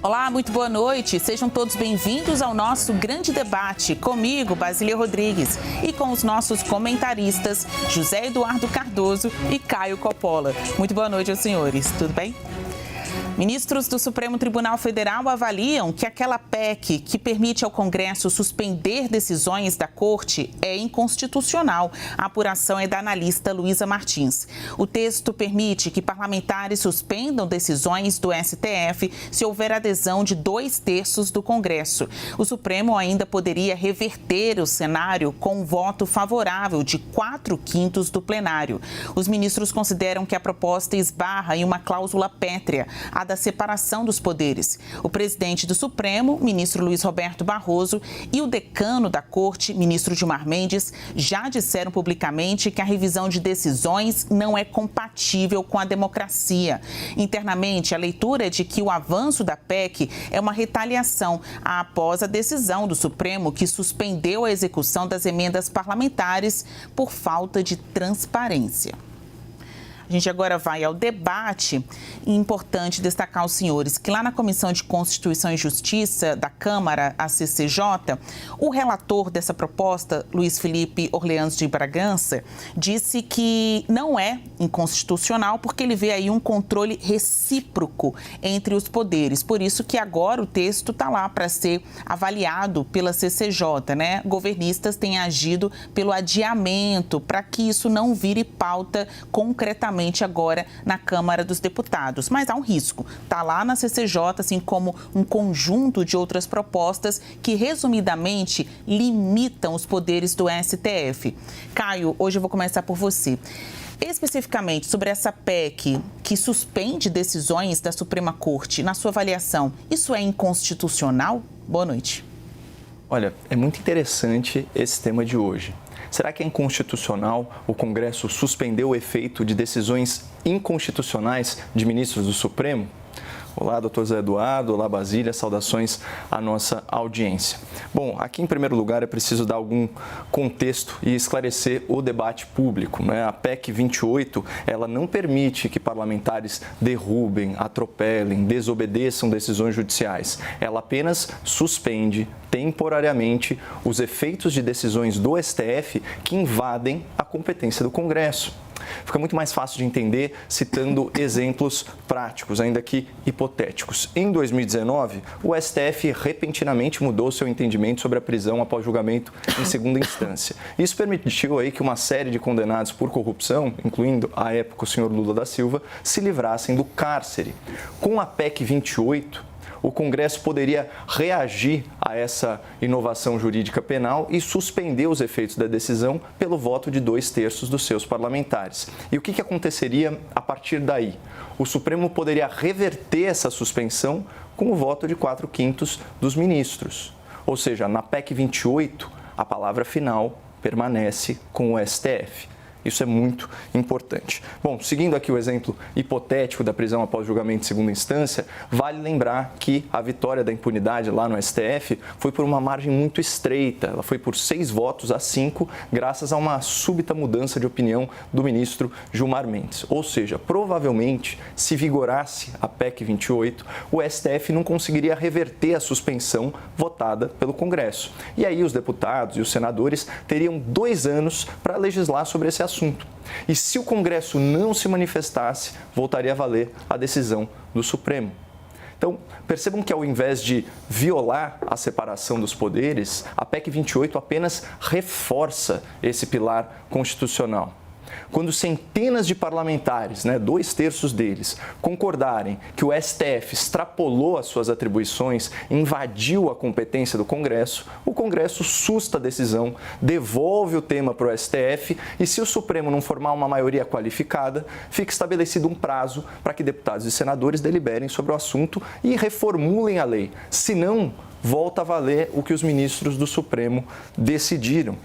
Olá, muito boa noite. Sejam todos bem-vindos ao nosso grande debate. Comigo, Basília Rodrigues, e com os nossos comentaristas, José Eduardo Cardoso e Caio Coppola. Muito boa noite aos senhores. Tudo bem? Ministros do Supremo Tribunal Federal avaliam que aquela PEC que permite ao Congresso suspender decisões da Corte é inconstitucional. A apuração é da analista Luísa Martins. O texto permite que parlamentares suspendam decisões do STF se houver adesão de 2/3 do Congresso. O Supremo ainda poderia reverter o cenário com um voto favorável de 4/5 do plenário. Os ministros consideram que a proposta esbarra em uma cláusula pétrea, a da separação dos poderes. O presidente do Supremo, ministro Luiz Roberto Barroso, e o decano da Corte, ministro Gilmar Mendes, já disseram publicamente que a revisão de decisões não é compatível com a democracia. Internamente, a leitura é de que o avanço da PEC é uma retaliação após a decisão do Supremo que suspendeu a execução das emendas parlamentares por falta de transparência. A gente agora vai ao debate. Importante destacar aos senhores que lá na Comissão de Constituição e Justiça da Câmara, a CCJ, o relator dessa proposta, Luiz Felipe Orleans de Bragança, disse que não é inconstitucional porque ele vê aí um controle recíproco entre os poderes. Por isso que agora o texto está lá para ser avaliado pela CCJ, né? Governistas têm agido pelo adiamento para que isso não vire pauta concretamente agora na Câmara dos Deputados. Mas há um risco. Está lá na CCJ, assim como um conjunto de outras propostas que, resumidamente, limitam os poderes do STF. Caio, hoje eu vou começar por você. Especificamente sobre essa PEC que suspende decisões da Suprema Corte, na sua avaliação, isso é inconstitucional? Boa noite. Olha, é muito interessante esse tema de hoje. Será que é inconstitucional o Congresso suspender o efeito de decisões inconstitucionais de ministros do Supremo? Olá, doutor Zé Eduardo, olá, Basília, saudações à nossa audiência. Bom, aqui em primeiro lugar é preciso dar algum contexto e esclarecer o debate público, né? A PEC 28, ela não permite que parlamentares derrubem, atropelem, desobedeçam decisões judiciais. Ela apenas suspende temporariamente os efeitos de decisões do STF que invadem a competência do Congresso. Fica muito mais fácil de entender citando exemplos práticos, ainda que hipotéticos. Em 2019, o STF repentinamente mudou seu entendimento sobre a prisão após julgamento em segunda instância. Isso permitiu aí que uma série de condenados por corrupção, incluindo à época o senhor Lula da Silva, se livrassem do cárcere. Com a PEC 28, o Congresso poderia reagir a essa inovação jurídica penal e suspender os efeitos da decisão pelo voto de 2/3 dos seus parlamentares. E o que aconteceria a partir daí? O Supremo poderia reverter essa suspensão com o voto de 4/5 dos ministros. Ou seja, na PEC 28, a palavra final permanece com o STF. Isso é muito importante. Bom, seguindo aqui o exemplo hipotético da prisão após julgamento de segunda instância, vale lembrar que a vitória da impunidade lá no STF foi por uma margem muito estreita. Ela foi por 6-5, graças a uma súbita mudança de opinião do ministro Gilmar Mendes. Ou seja, provavelmente, se vigorasse a PEC 28, o STF não conseguiria reverter a suspensão votada pelo Congresso. E aí os deputados e os senadores teriam 2 anos para legislar sobre esse assunto. E se o Congresso não se manifestasse, voltaria a valer a decisão do Supremo. Então, percebam que ao invés de violar a separação dos poderes, a PEC 28 apenas reforça esse pilar constitucional. Quando centenas de parlamentares, 2/3 deles, concordarem que o STF extrapolou as suas atribuições, invadiu a competência do Congresso, o Congresso susta a decisão, devolve o tema para o STF e, se o Supremo não formar uma maioria qualificada, fica estabelecido um prazo para que deputados e senadores deliberem sobre o assunto e reformulem a lei. Se não, volta a valer o que os ministros do Supremo decidiram.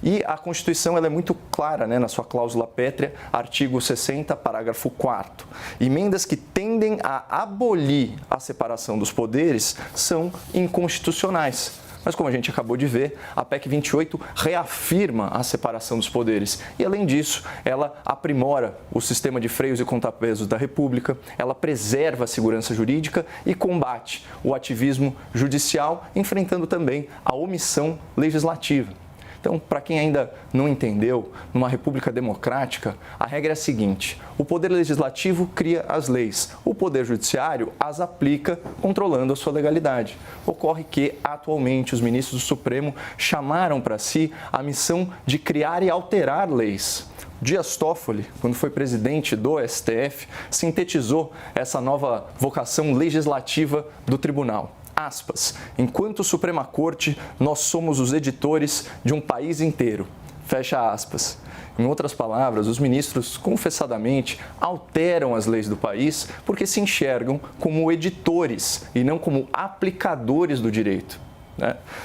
E a Constituição ela é muito clara, na sua cláusula pétrea, artigo 60, parágrafo 4º. Emendas que tendem a abolir a separação dos poderes são inconstitucionais. Mas como a gente acabou de ver, a PEC 28 reafirma a separação dos poderes e, além disso, ela aprimora o sistema de freios e contrapesos da República, ela preserva a segurança jurídica e combate o ativismo judicial, enfrentando também a omissão legislativa. Então, para quem ainda não entendeu, numa república democrática, a regra é a seguinte: o poder legislativo cria as leis, o poder judiciário as aplica, controlando a sua legalidade. Ocorre que, atualmente, os ministros do Supremo chamaram para si a missão de criar e alterar leis. Dias Toffoli, quando foi presidente do STF, sintetizou essa nova vocação legislativa do tribunal. Aspas, enquanto Suprema Corte, nós somos os editores de um país inteiro. Fecha aspas. Em outras palavras, os ministros, confessadamente, alteram as leis do país porque se enxergam como editores e não como aplicadores do direito.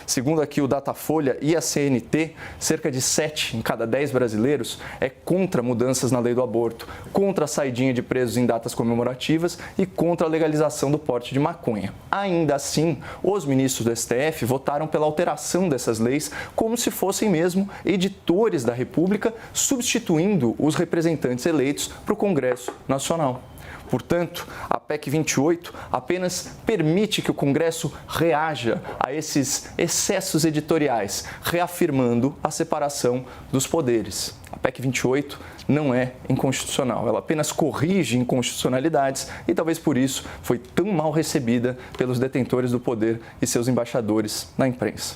Segundo aqui o Datafolha e a CNT, cerca de 7 em cada 10 brasileiros é contra mudanças na lei do aborto, contra a saidinha de presos em datas comemorativas e contra a legalização do porte de maconha. Ainda assim, os ministros do STF votaram pela alteração dessas leis como se fossem mesmo editores da República, substituindo os representantes eleitos para o Congresso Nacional. Portanto, a PEC 28 apenas permite que o Congresso reaja a esses excessos editoriais, reafirmando a separação dos poderes. A PEC 28 não é inconstitucional, ela apenas corrige inconstitucionalidades e talvez por isso foi tão mal recebida pelos detentores do poder e seus embaixadores na imprensa.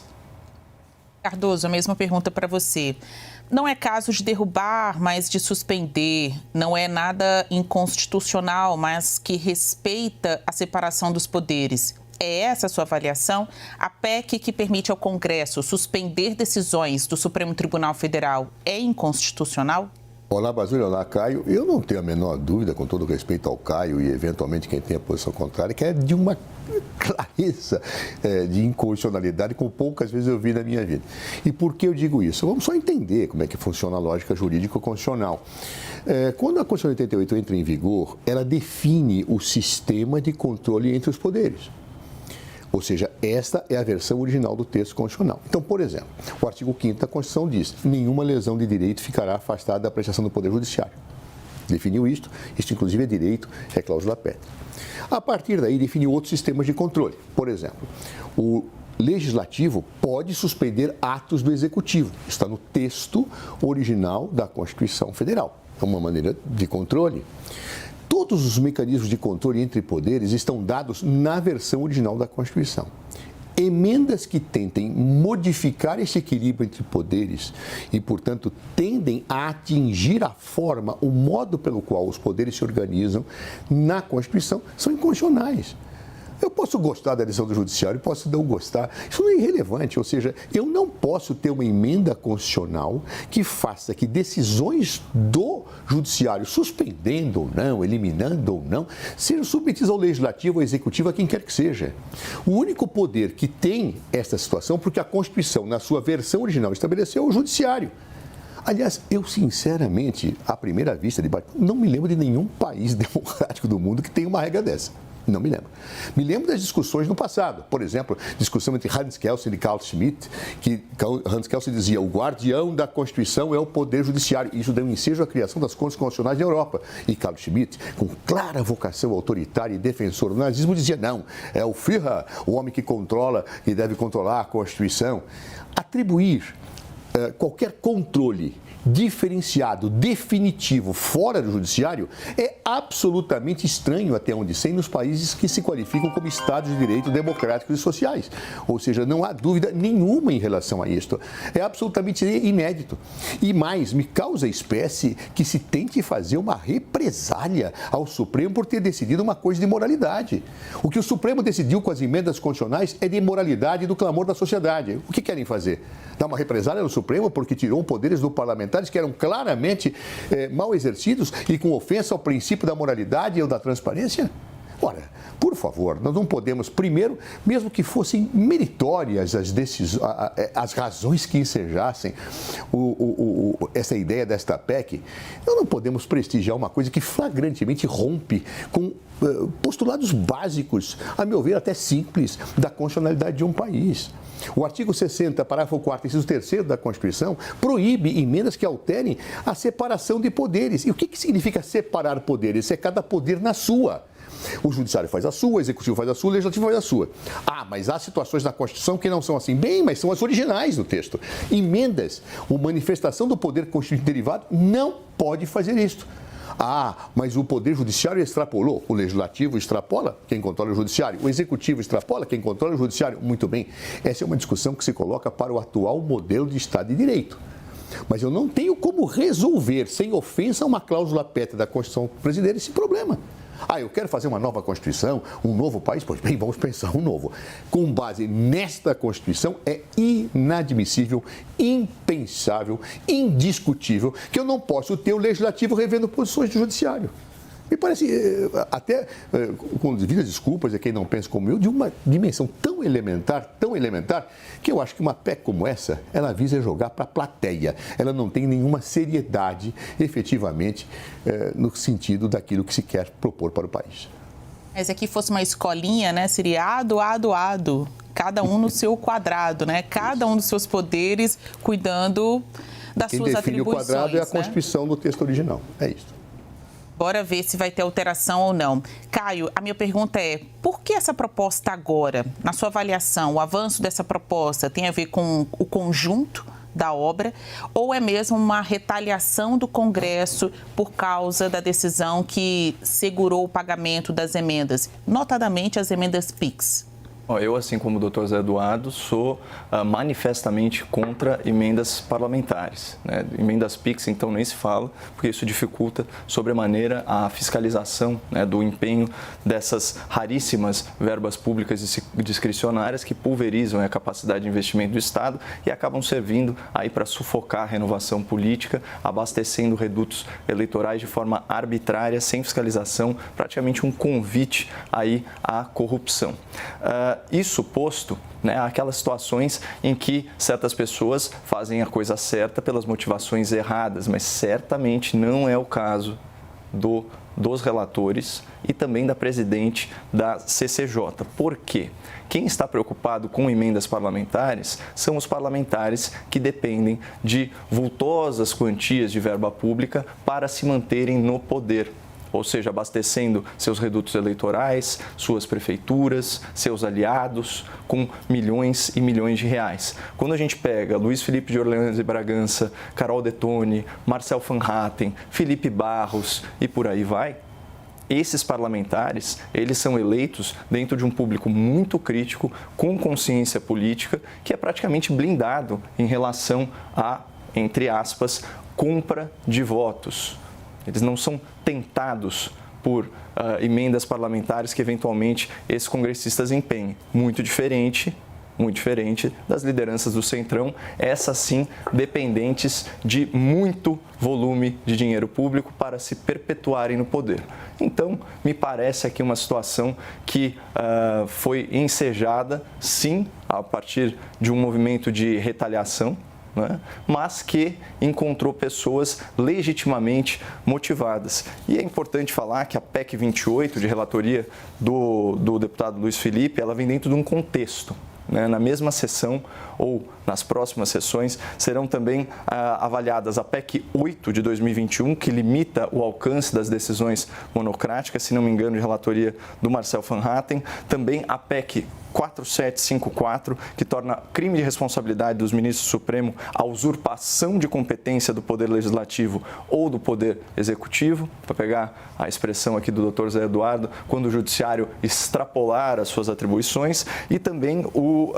Cardoso, a mesma pergunta para você. Não é caso de derrubar, mas de suspender. Não é nada inconstitucional, mas que respeita a separação dos poderes. É essa a sua avaliação? A PEC que permite ao Congresso suspender decisões do Supremo Tribunal Federal é inconstitucional? Olá, Basílio. Olá, Caio. Eu não tenho a menor dúvida, com todo respeito ao Caio e, eventualmente, quem tem a posição contrária, que é de uma clareza de inconstitucionalidade como poucas vezes eu vi na minha vida. E por que eu digo isso? Vamos só entender como é que funciona a lógica jurídico-constitucional. Quando a Constituição de 88 entra em vigor, ela define o sistema de controle entre os poderes. Ou seja, esta é a versão original do texto constitucional. Então, por exemplo, o artigo 5º da Constituição diz: nenhuma lesão de direito ficará afastada da prestação do Poder Judiciário. Definiu isto inclusive é direito, é cláusula pétrea. A partir daí, definiu outros sistemas de controle. Por exemplo, o Legislativo pode suspender atos do Executivo. Está no texto original da Constituição Federal. É uma maneira de controle. Todos os mecanismos de controle entre poderes estão dados na versão original da Constituição. Emendas que tentem modificar esse equilíbrio entre poderes e, portanto, tendem a atingir a forma, o modo pelo qual os poderes se organizam na Constituição são inconstitucionais. Eu posso gostar da decisão do Judiciário, posso não gostar. Isso não é irrelevante, ou seja, eu não posso ter uma emenda constitucional que faça que decisões do Judiciário, suspendendo ou não, eliminando ou não, sejam submetidas ao Legislativo, ao Executivo, a quem quer que seja. O único poder que tem esta situação, porque a Constituição, na sua versão original, estabeleceu, é o Judiciário. Aliás, eu sinceramente, à primeira vista, não me lembro de nenhum país democrático do mundo que tenha uma regra dessa. Não me lembro. Me lembro das discussões no passado. Por exemplo, discussão entre Hans Kelsen e Carl Schmitt, que Hans Kelsen dizia: o guardião da Constituição é o Poder Judiciário. Isso deu ensejo à criação das Cortes Constitucionais na Europa. E Carl Schmitt, com clara vocação autoritária e defensor do nazismo, dizia: não, é o Führer, o homem que controla e deve controlar a Constituição. Atribuir qualquer controle diferenciado, definitivo, fora do Judiciário, é absolutamente estranho até onde sei nos países que se qualificam como Estados de Direito democráticos e sociais. Ou seja, não há dúvida nenhuma em relação a isto. É absolutamente inédito. E mais, me causa espécie que se tente fazer uma represália ao Supremo por ter decidido uma coisa de moralidade. O que o Supremo decidiu com as emendas constitucionais é de imoralidade do clamor da sociedade. O que querem fazer? Dar uma represália no Supremo porque tirou poderes do parlamentares que eram claramente mal exercidos e com ofensa ao princípio da moralidade ou da transparência? Ora, por favor, nós não podemos, primeiro, mesmo que fossem meritórias as razões que ensejassem essa ideia desta PEC, nós não podemos prestigiar uma coisa que flagrantemente rompe com postulados básicos, a meu ver até simples, da constitucionalidade de um país. O artigo 60, parágrafo 4º, inciso 3º da Constituição, proíbe emendas que alterem a separação de poderes. E o que significa separar poderes? É cada poder na sua. O judiciário faz a sua, o executivo faz a sua, o legislativo faz a sua. Ah, mas há situações na Constituição que não são assim. Bem, mas são as originais do texto. Emendas, uma manifestação do poder constituinte derivado, não pode fazer isso. Ah, mas o Poder Judiciário extrapolou. O Legislativo extrapola, quem controla o Judiciário. O Executivo extrapola, quem controla o Judiciário. Muito bem. Essa é uma discussão que se coloca para o atual modelo de Estado de Direito. Mas eu não tenho como resolver, sem ofensa a uma cláusula pétrea da Constituição brasileira, esse problema. Ah, eu quero fazer uma nova Constituição, um novo país? Pois bem, vamos pensar um novo. Com base nesta Constituição, é inadmissível, impensável, indiscutível que eu não possa ter o Legislativo revendo posições do Judiciário. Me parece, até com devidas desculpas a quem não pensa como eu, de uma dimensão tão elementar, que eu acho que uma PEC como essa, ela visa jogar para a plateia. Ela não tem nenhuma seriedade, efetivamente, no sentido daquilo que se quer propor para o país. Mas se aqui fosse uma escolinha, né, seria ado. Cada um no seu quadrado, né? Cada um dos seus poderes cuidando das suas atribuições. Quem define o quadrado é a Constituição do texto original. É isso. Bora ver se vai ter alteração ou não. Caio, a minha pergunta é, por que essa proposta agora? Na sua avaliação, o avanço dessa proposta tem a ver com o conjunto da obra ou é mesmo uma retaliação do Congresso por causa da decisão que segurou o pagamento das emendas, notadamente as emendas PIX? Eu, assim como o doutor Zé Eduardo, sou manifestamente contra emendas parlamentares, né? Emendas PIX, então, nem se fala, porque isso dificulta sobremaneira a fiscalização, né, do empenho dessas raríssimas verbas públicas discricionárias que pulverizam a capacidade de investimento do Estado e acabam servindo aí para sufocar a renovação política, abastecendo redutos eleitorais de forma arbitrária, sem fiscalização, praticamente um convite aí à corrupção. Isso posto, né, aquelas situações em que certas pessoas fazem a coisa certa pelas motivações erradas, mas certamente não é o caso dos relatores e também da presidente da CCJ. Por quê? Quem está preocupado com emendas parlamentares são os parlamentares que dependem de vultosas quantias de verba pública para se manterem no poder. Ou seja, abastecendo seus redutos eleitorais, suas prefeituras, seus aliados, com milhões e milhões de reais. Quando a gente pega Luiz Felipe de Orleans e Bragança, Carol Detoni, Marcel Van Hatten, Felipe Barros e por aí vai, esses parlamentares, eles são eleitos dentro de um público muito crítico, com consciência política, que é praticamente blindado em relação a, entre aspas, compra de votos. Eles não são tentados por emendas parlamentares que, eventualmente, esses congressistas empenhem. Muito diferente das lideranças do Centrão, essas sim dependentes de muito volume de dinheiro público para se perpetuarem no poder. Então, me parece aqui uma situação que foi ensejada, sim, a partir de um movimento de retaliação, né? Mas que encontrou pessoas legitimamente motivadas. E é importante falar que a PEC 28, de relatoria do deputado Luiz Felipe, ela vem dentro de um contexto. Né? Na mesma sessão ou nas próximas sessões serão também avaliadas a PEC 8 de 2021, que limita o alcance das decisões monocráticas, se não me engano, de relatoria do Marcel Van Hatten, também a PEC 4754, que torna crime de responsabilidade dos ministros do Supremo a usurpação de competência do Poder Legislativo ou do Poder Executivo, para pegar a expressão aqui do Dr. Zé Eduardo, quando o Judiciário extrapolar as suas atribuições, e também o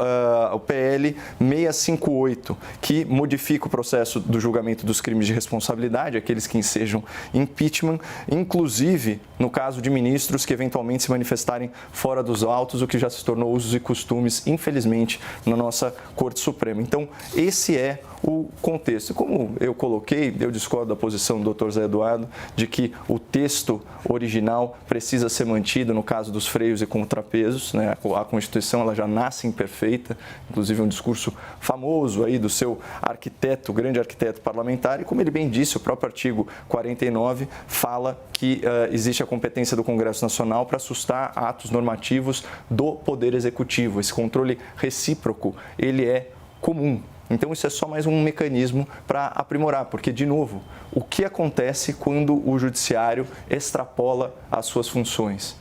PL 658, que modifica o processo do julgamento dos crimes de responsabilidade, aqueles que ensejam impeachment, inclusive no caso de ministros que eventualmente se manifestarem fora dos autos, o que já se tornou usos e costumes, infelizmente, na nossa Corte Suprema. Então, esse é o contexto. Como eu coloquei, eu discordo da posição do Dr. Zé Eduardo de que o texto original precisa ser mantido no caso dos freios e contrapesos, né? A Constituição ela já nasce imperfeita, inclusive um discurso famoso aí do seu arquiteto, grande arquiteto parlamentar, e como ele bem disse, o próprio artigo 49 fala que existe a competência do Congresso Nacional para sustar atos normativos do Poder Executivo. Esse controle recíproco, ele é comum. Então, isso é só mais um mecanismo para aprimorar, porque, de novo, o que acontece quando o judiciário extrapola as suas funções?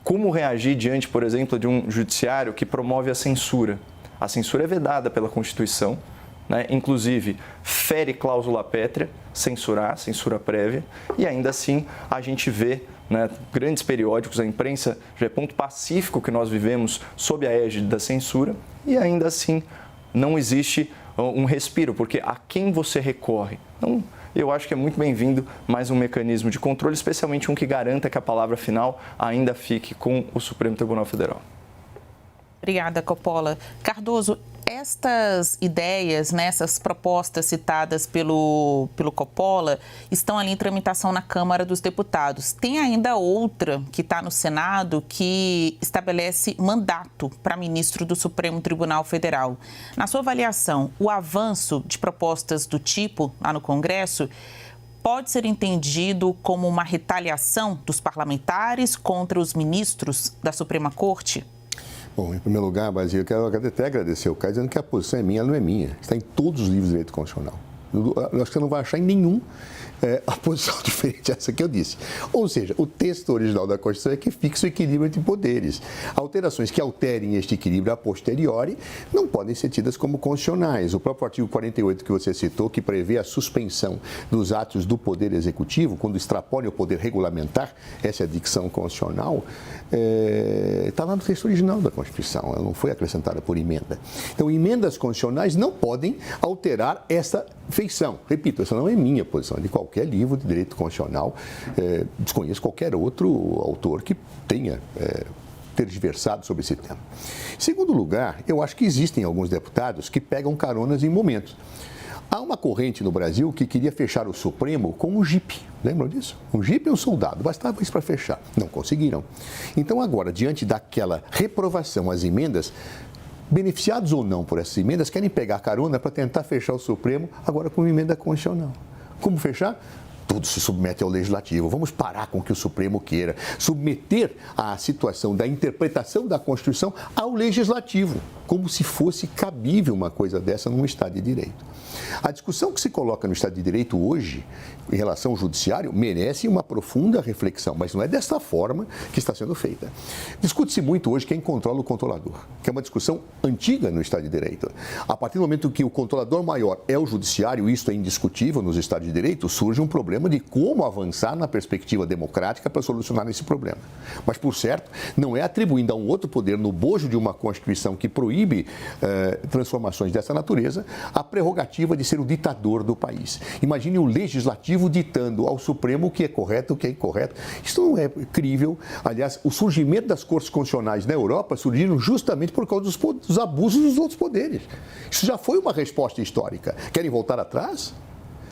Como reagir diante, por exemplo, de um judiciário que promove a censura? A censura é vedada pela Constituição, né? Inclusive, fere cláusula pétrea, censura prévia, e ainda assim a gente vê, né, grandes periódicos, a imprensa já é ponto pacífico que nós vivemos sob a égide da censura, e ainda assim não existe um respiro, porque a quem você recorre? Então, eu acho que é muito bem-vindo mais um mecanismo de controle, especialmente um que garanta que a palavra final ainda fique com o Supremo Tribunal Federal. Obrigada, Coppola. Cardoso, estas ideias, né, essas propostas citadas pelo Coppola estão ali em tramitação na Câmara dos Deputados. Tem ainda outra que está no Senado que estabelece mandato para ministro do Supremo Tribunal Federal. Na sua avaliação, o avanço de propostas do tipo lá no Congresso pode ser entendido como uma retaliação dos parlamentares contra os ministros da Suprema Corte? Bom, em primeiro lugar, Basílio, eu quero até agradecer o Caio, dizendo que a posição é minha, ela não é minha. Está em todos os livros de direito constitucional. Eu acho que você não vai achar em nenhum a posição diferente dessa que eu disse. Ou seja, o texto original da Constituição é que fixa o equilíbrio entre poderes. Alterações que alterem este equilíbrio a posteriori não podem ser tidas como constitucionais. O próprio artigo 48 que você citou, que prevê a suspensão dos atos do Poder Executivo, quando extrapolem o poder regulamentar, essa é a dicção constitucional, está lá no texto original da Constituição, ela não foi acrescentada por emenda. Então, emendas constitucionais não podem alterar essa feição. Repito, essa não é minha posição, é de qualquer livro de direito constitucional. Desconheço qualquer outro autor que tenha tergiversado sobre esse tema. Em segundo lugar, eu acho que existem alguns deputados que pegam caronas em momentos. Há uma corrente no Brasil que queria fechar o Supremo com um jipe. Lembram disso? Um jipe e um soldado. Bastava isso para fechar. Não conseguiram. Então, agora, diante daquela reprovação às emendas, beneficiados ou não por essas emendas, querem pegar carona para tentar fechar o Supremo agora com uma emenda constitucional. Como fechar? Tudo se submete ao Legislativo. Vamos parar com o que o Supremo queira. Submeter a situação da interpretação da Constituição ao Legislativo, como se fosse cabível uma coisa dessa num Estado de Direito. A discussão que se coloca no Estado de Direito hoje, em relação ao Judiciário, merece uma profunda reflexão, mas não é dessa forma que está sendo feita. Discute-se muito hoje quem controla o controlador, que é uma discussão antiga no Estado de Direito. A partir do momento que o controlador maior é o Judiciário, isso é indiscutível nos Estados de Direito, surge um problema de como avançar na perspectiva democrática para solucionar esse problema. Mas, por certo, não é atribuindo a um outro poder, no bojo de uma Constituição que proíbe transformações dessa natureza, a prerrogativa de ser o ditador do país. Imagine o Legislativo ditando ao Supremo o que é correto, o que é incorreto. Isso não é crível. Aliás, o surgimento das cortes constitucionais na Europa surgiram justamente por causa dos abusos dos outros poderes. Isso já foi uma resposta histórica. Querem voltar atrás?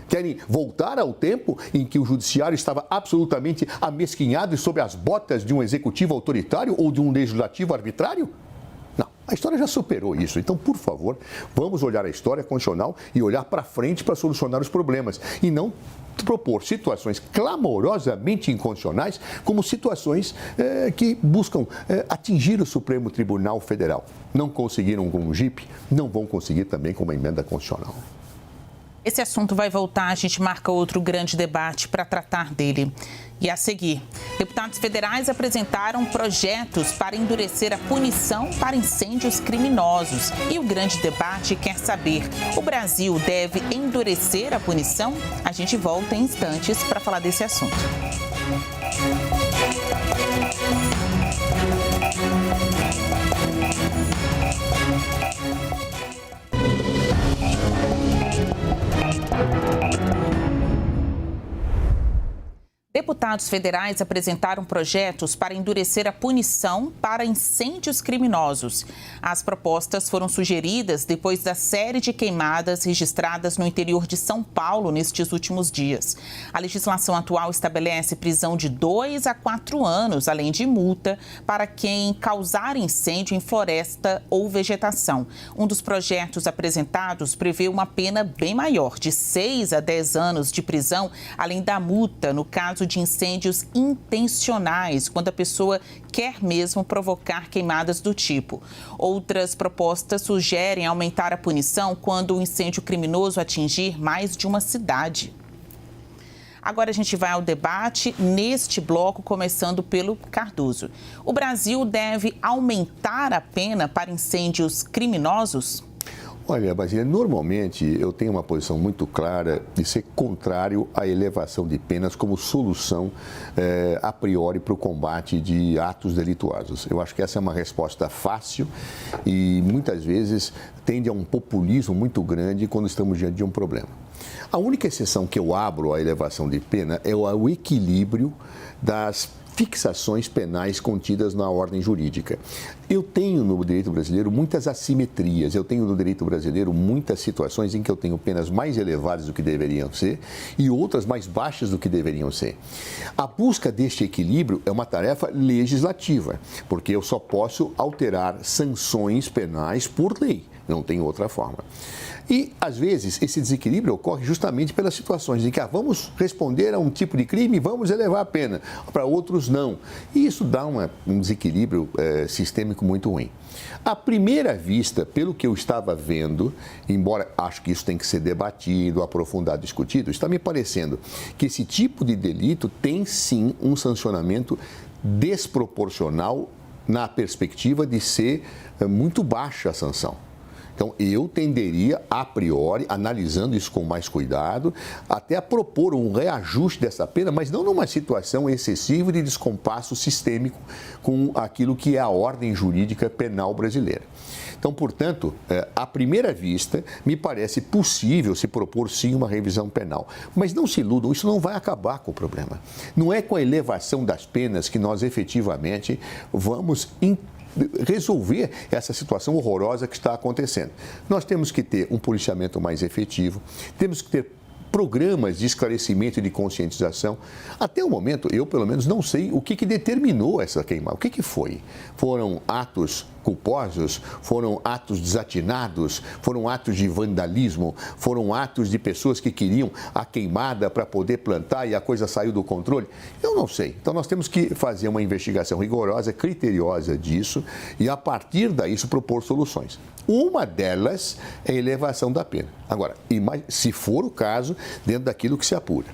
Querem voltar ao tempo em que o judiciário estava absolutamente amesquinhado e sob as botas de um executivo autoritário ou de um legislativo arbitrário? Não, a história já superou isso. Então, por favor, vamos olhar a história constitucional e olhar para frente para solucionar os problemas e não propor situações clamorosamente inconstitucionais como situações que buscam atingir o Supremo Tribunal Federal. Não conseguiram com um jipe, não vão conseguir também com uma emenda constitucional. Esse assunto vai voltar, a gente marca outro grande debate para tratar dele. E a seguir, deputados federais apresentaram projetos para endurecer a punição para incêndios criminosos. E o grande debate quer saber, o Brasil deve endurecer a punição? A gente volta em instantes para falar desse assunto. Deputados federais apresentaram projetos para endurecer a punição para incêndios criminosos. As propostas foram sugeridas depois da série de queimadas registradas no interior de São Paulo nestes últimos dias. A legislação atual estabelece prisão de 2 a 4 anos, além de multa, para quem causar incêndio em floresta ou vegetação. Um dos projetos apresentados prevê uma pena bem maior, de 6 a 10 anos de prisão, além da multa no caso de incêndios intencionais, quando a pessoa quer mesmo provocar queimadas do tipo. Outras propostas sugerem aumentar a punição quando o incêndio criminoso atingir mais de uma cidade. Agora a gente vai ao debate neste bloco, começando pelo Cardoso. O Brasil deve aumentar a pena para incêndios criminosos? Olha, Basília, normalmente eu tenho uma posição muito clara de ser contrário à elevação de penas como solução a priori para o combate de atos delituosos. Eu acho que essa é uma resposta fácil e muitas vezes tende a um populismo muito grande quando estamos diante de um problema. A única exceção que eu abro à elevação de pena é o equilíbrio das fixações penais contidas na ordem jurídica. Eu tenho no direito brasileiro muitas assimetrias, eu tenho no direito brasileiro muitas situações em que eu tenho penas mais elevadas do que deveriam ser e outras mais baixas do que deveriam ser. A busca deste equilíbrio é uma tarefa legislativa, porque eu só posso alterar sanções penais por lei, não tem outra forma. E, às vezes, esse desequilíbrio ocorre justamente pelas situações em que vamos responder a um tipo de crime e vamos elevar a pena, para outros não. E isso dá um desequilíbrio sistêmico muito ruim. À primeira vista, pelo que eu estava vendo, embora acho que isso tem que ser debatido, aprofundado, discutido, está me parecendo que esse tipo de delito tem sim um sancionamento desproporcional na perspectiva de ser muito baixa a sanção. Então, eu tenderia, a priori, analisando isso com mais cuidado, até a propor um reajuste dessa pena, mas não numa situação excessiva de descompasso sistêmico com aquilo que é a ordem jurídica penal brasileira. Então, portanto, à primeira vista, me parece possível se propor sim uma revisão penal. Mas não se iludam, isso não vai acabar com o problema. Não é com a elevação das penas que nós efetivamente vamos resolver essa situação horrorosa que está acontecendo. Nós temos que ter um policiamento mais efetivo, temos que ter programas de esclarecimento e de conscientização. Até o momento, eu pelo menos não sei o que determinou essa queimada. O que foi? Foram atos culposos? Foram atos desatinados? Foram atos de vandalismo? Foram atos de pessoas que queriam a queimada para poder plantar e a coisa saiu do controle? Eu não sei. Então, nós temos que fazer uma investigação rigorosa, criteriosa disso e, a partir daí, propor soluções. Uma delas é a elevação da pena. Agora, se for o caso, dentro daquilo que se apura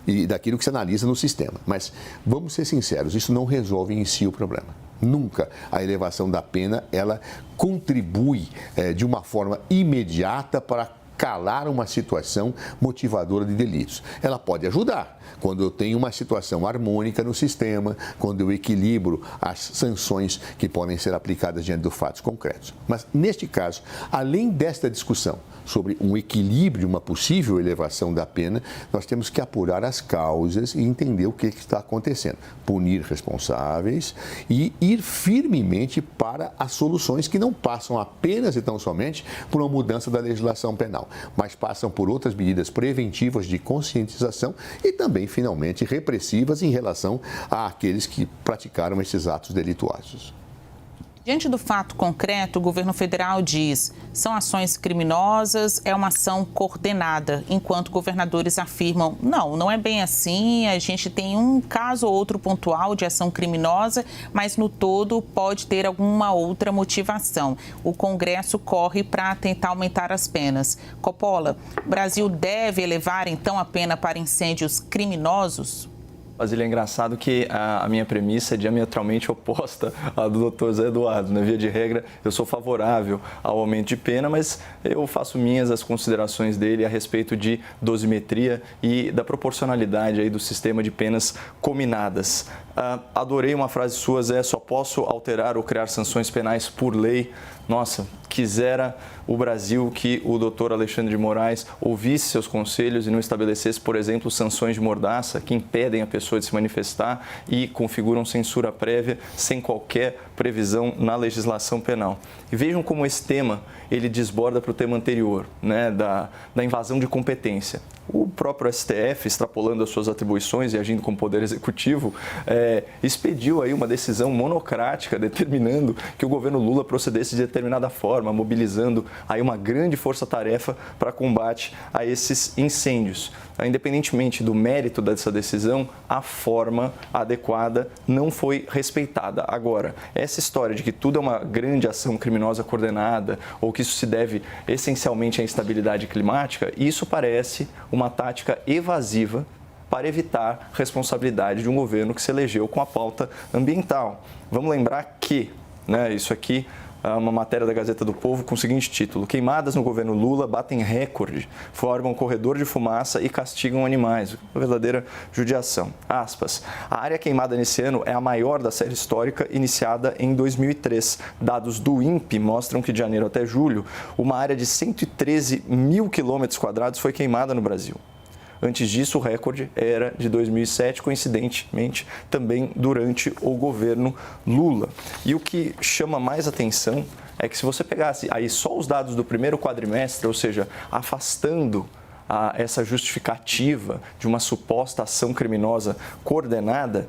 e daquilo que se analisa no sistema. Mas, vamos ser sinceros, isso não resolve em si o problema. Nunca a elevação da pena, ela contribui de uma forma imediata para calar uma situação motivadora de delitos. Ela pode ajudar quando eu tenho uma situação harmônica no sistema, quando eu equilibro as sanções que podem ser aplicadas diante dos fatos concretos. Mas, neste caso, além desta discussão sobre um equilíbrio, uma possível elevação da pena, nós temos que apurar as causas e entender o que está acontecendo. Punir responsáveis e ir firmemente para as soluções que não passam apenas e tão somente por uma mudança da legislação penal, mas passam por outras medidas preventivas de conscientização e também, finalmente, repressivas em relação àqueles que praticaram esses atos delituosos. Diante do fato concreto, o governo federal diz: são ações criminosas, é uma ação coordenada, enquanto governadores afirmam: não é bem assim, a gente tem um caso ou outro pontual de ação criminosa, mas no todo pode ter alguma outra motivação. O Congresso corre para tentar aumentar as penas. Coppola, o Brasil deve elevar então a pena para incêndios criminosos? Basília, é engraçado que a minha premissa é diametralmente oposta à do Dr. José Eduardo. Na via de regra, eu sou favorável ao aumento de pena, mas eu faço minhas as considerações dele a respeito de dosimetria e da proporcionalidade aí do sistema de penas cominadas. Adorei uma frase sua, Zé: só posso alterar ou criar sanções penais por lei. nossa, quisera o Brasil que o doutor Alexandre de Moraes ouvisse seus conselhos e não estabelecesse, por exemplo, sanções de mordaça que impedem a pessoa de se manifestar e configuram censura prévia sem qualquer previsão na legislação penal. E vejam como esse tema ele desborda para o tema anterior, né, da invasão de competência. O próprio STF, extrapolando as suas atribuições e agindo como poder executivo, expediu aí uma decisão monocrática determinando que o governo Lula procedesse de determinada forma, mobilizando aí uma grande força-tarefa para combate a esses incêndios. Independentemente do mérito dessa decisão, a forma adequada não foi respeitada. Agora, essa história de que tudo é uma grande ação criminosa coordenada ou que isso se deve essencialmente à instabilidade climática, isso parece uma tática evasiva para evitar responsabilidade de um governo que se elegeu com a pauta ambiental. Vamos lembrar que, isso aqui é uma matéria da Gazeta do Povo com o seguinte título: queimadas no governo Lula batem recorde, formam corredor de fumaça e castigam animais. Uma verdadeira judiação. Aspas. A área queimada nesse ano é a maior da série histórica iniciada em 2003. Dados do INPE mostram que de janeiro até julho, uma área de 113 mil quilômetros quadrados foi queimada no Brasil. Antes disso, o recorde era de 2007, coincidentemente, também durante o governo Lula. E o que chama mais atenção é que se você pegasse aí só os dados do primeiro quadrimestre, ou seja, afastando essa justificativa de uma suposta ação criminosa coordenada,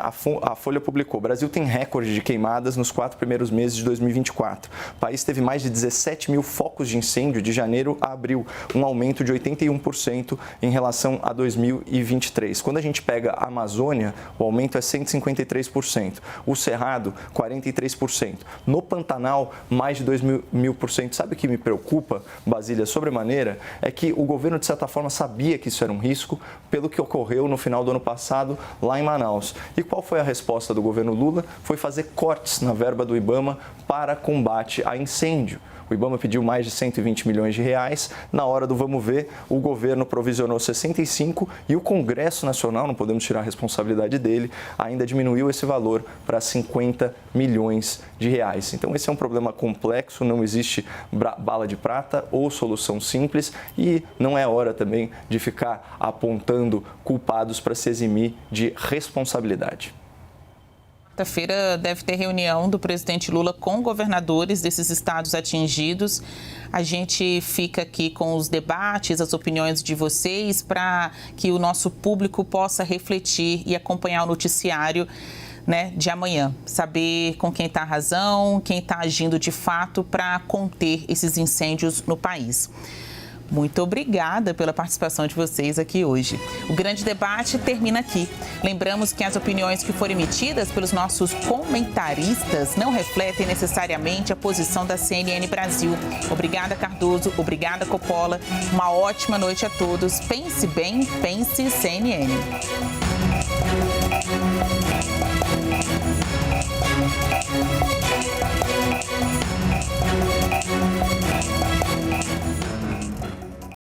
a Folha publicou: o Brasil tem recorde de queimadas nos 4 primeiros meses de 2024. O país teve mais de 17 mil focos de incêndio de janeiro a abril, um aumento de 81% em relação a 2023. Quando a gente pega a Amazônia, o aumento é 153%. O Cerrado, 43%. No Pantanal, mais de 2.000%. Sabe o que me preocupa, Basília, sobremaneira? É que o governo, de certa forma, sabia que isso era um risco pelo que ocorreu no final do ano passado lá em Manaus. E qual foi a resposta do governo Lula? Foi fazer cortes na verba do IBAMA para combate a incêndio. O IBAMA pediu mais de 120 milhões de reais. Na hora do vamos ver, o governo provisionou 65 e o Congresso Nacional, não podemos tirar a responsabilidade dele, ainda diminuiu esse valor para 50 milhões de reais. Então esse é um problema complexo, não existe bala de prata ou solução simples e não é hora também de ficar apontando culpados para se eximir de responsabilidade. Quarta-feira deve ter reunião do presidente Lula com governadores desses estados atingidos. A gente fica aqui com os debates, as opiniões de vocês, para que o nosso público possa refletir e acompanhar o noticiário, de amanhã. Saber com quem está a razão, quem está agindo de fato para conter esses incêndios no país. Muito obrigada pela participação de vocês aqui hoje. O grande debate termina aqui. Lembramos que as opiniões que foram emitidas pelos nossos comentaristas não refletem necessariamente a posição da CNN Brasil. Obrigada, Cardoso. Obrigada, Coppola. Uma ótima noite a todos. Pense bem, pense CNN.